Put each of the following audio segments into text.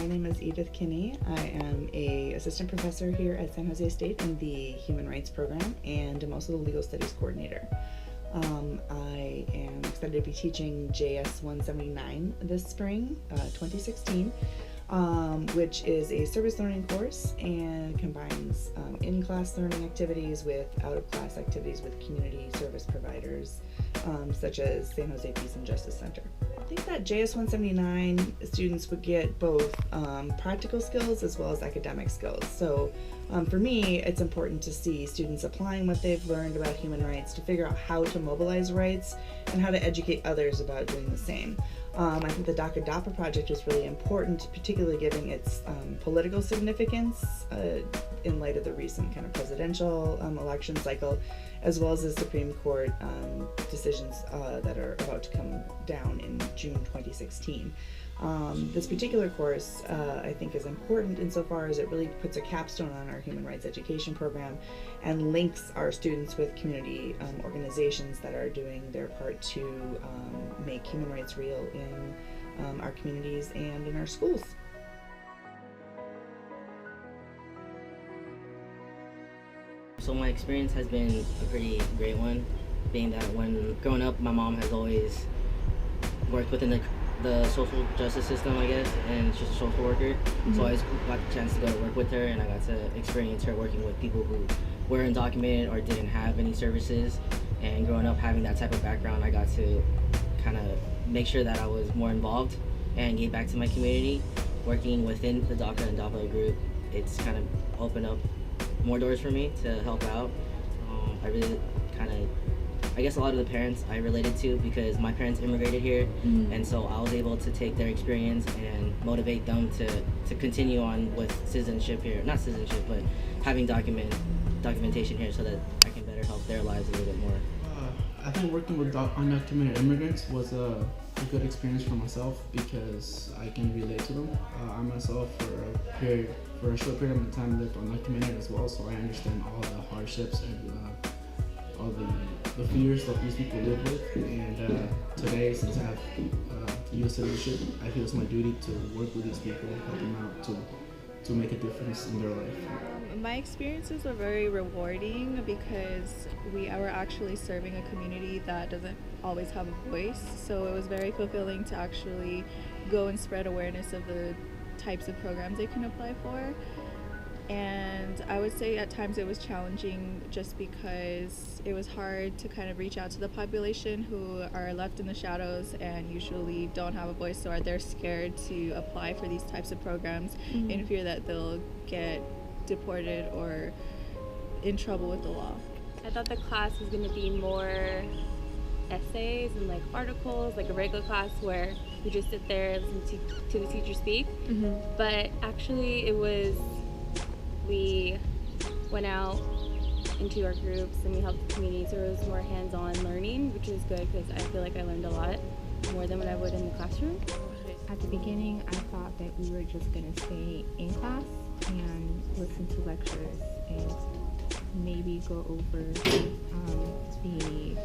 My name is Edith Kinney. I am a assistant professor here at San Jose State in the Human Rights program, and I'm also the legal studies coordinator. I am excited to be teaching JS179 this spring, 2016, which is a service learning course and combines in-class learning activities with out-of-class activities with community service providers, such as San Jose Peace and Justice Center. I think that JS179 students would get both practical skills as well as academic skills. So for me, it's important to see students applying what they've learned about human rights to figure out how to mobilize rights and how to educate others about doing the same. I think the DACA project is really important, particularly given its political significance in light of the recent kind of presidential election cycle, as well as the Supreme Court decisions that are about to come down in June 2016. This particular course, I think, is important insofar as it really puts a capstone on our human rights education program and links our students with community organizations that are doing their part to make human rights real in our communities and in our schools. So my experience has been a pretty great one, being that when growing up, my mom has always worked within the social justice system, I guess, and she's a social worker. Mm-hmm. So I always got the chance to go to work with her, and I got to experience her working with people who were undocumented or didn't have any services. And growing up having that type of background, I got to kind of make sure that I was more involved and gave back to my community. Working within the DACA and DAPA group, it's kind of opened up more doors for me to help out. I really I guess a lot of the parents I related to because my parents immigrated here, and so I was able to take their experience and motivate them to continue on with citizenship here. Not citizenship, but having documentation here so that I can better help their lives a little bit more. I think working with undocumented immigrants was a good experience for myself because I can relate to them. I myself, for a short period of time, lived undocumented as well, so I understand all the hardships and all the fears that these people live with. And today, since I have U.S. citizenship, I feel it's my duty to work with these people, help them out to make a difference in their life. My experiences were very rewarding because we were actually serving a community that doesn't always have a voice. So it was very fulfilling to actually go and spread awareness of the types of programs they can apply for. And I would say at times it was challenging just because it was hard to kind of reach out to the population who are left in the shadows and usually don't have a voice, or they're scared to apply for these types of programs in fear that they'll get deported or in trouble with the law. I thought the class was going to be more essays and like articles, like a regular class where we just sit there and listen to the teacher speak. But actually we went out into our groups and we helped the community, so it was more hands-on learning, which is good because I feel like I learned a lot more than what I would in the classroom. At the beginning, I thought that we were just going to stay in class and listen to lectures and maybe go over the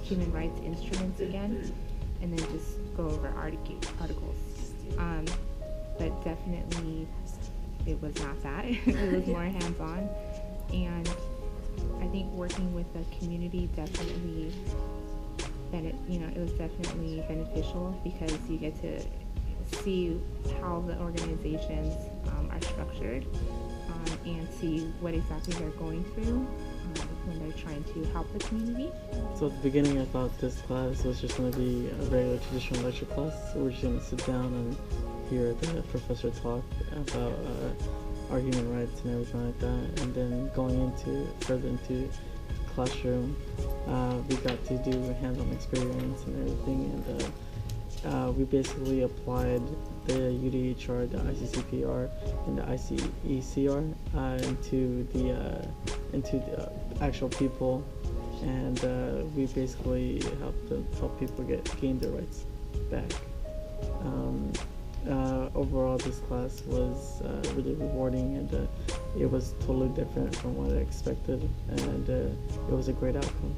human rights instruments again, and then just go over articles. But definitely it was not that. It was more hands-on, and I think working with the community definitely it was definitely beneficial because you get to see how the organizations are structured and see what exactly they're going through when they're trying to help the community. So at the beginning I thought this class was just going to be a regular traditional lecture class. So we're just going to sit down and hear the professor talk about our human rights and everything like that. And then going further into classroom, we got to do hands-on experience and everything, and we basically applied the UDHR, the ICCPR, and the ICECR into the actual people, and we basically help people gain their rights back. Overall, this class was really rewarding, and it was totally different from what I expected, and it was a great outcome.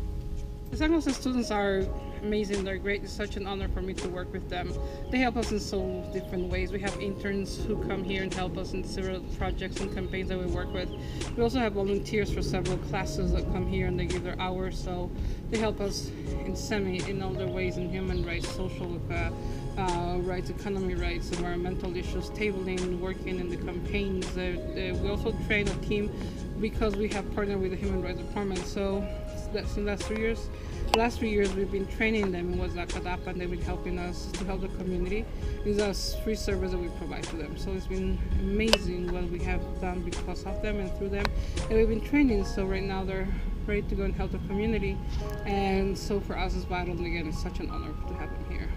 The San Jose students are amazing. They're great. It's such an honor for me to work with them. They help us in so different ways. We have interns who come here and help us in several projects and campaigns that we work with. We also have volunteers for several classes that come here and they give their hours. So they help us in all their ways in human rights, social rights, economy rights, environmental issues, tabling, working in the campaigns. We also train a team because we have partnered with the Human Rights Department. So that's in the last 3 years we've been training them in what's DACA, and they've been helping us to help the community. It's a free service that we provide to them. So it's been amazing what we have done because of them and through them. And we've been training, so right now they're ready to go and help the community. And so for us as vital, and again, it's such an honor to have them here.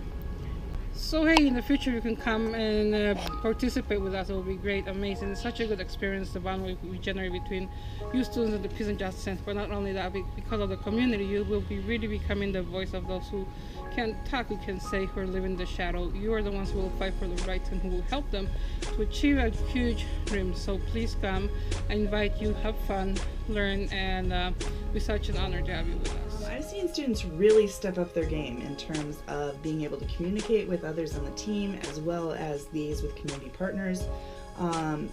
So hey, in the future you can come and participate with us. It will be great, amazing. It's such a good experience, the bond we generate between you students and the Peace and Justice Center. But not only that, because of the community, you will be really becoming the voice of those who can't talk, who can say, who are living in the shadow. You are the ones who will fight for the rights and who will help them to achieve a huge dream. So please come. I invite you, have fun, learn, and it's such an honor to have you with us. I've seen students really step up their game in terms of being able to communicate with others on the team as well as liaise with community partners.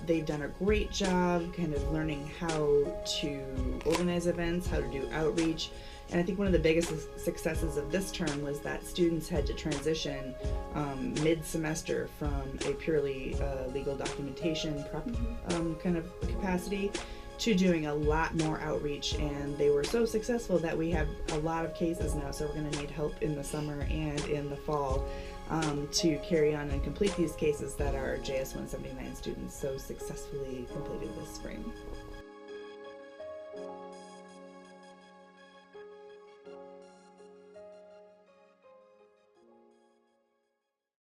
They've done a great job kind of learning how to organize events, how to do outreach. And I think one of the biggest successes of this term was that students had to transition mid-semester from a purely legal documentation prep kind of capacity to doing a lot more outreach, and they were so successful that we have a lot of cases now, so we're going to need help in the summer and in the fall to carry on and complete these cases that our JS179 students so successfully completed this spring.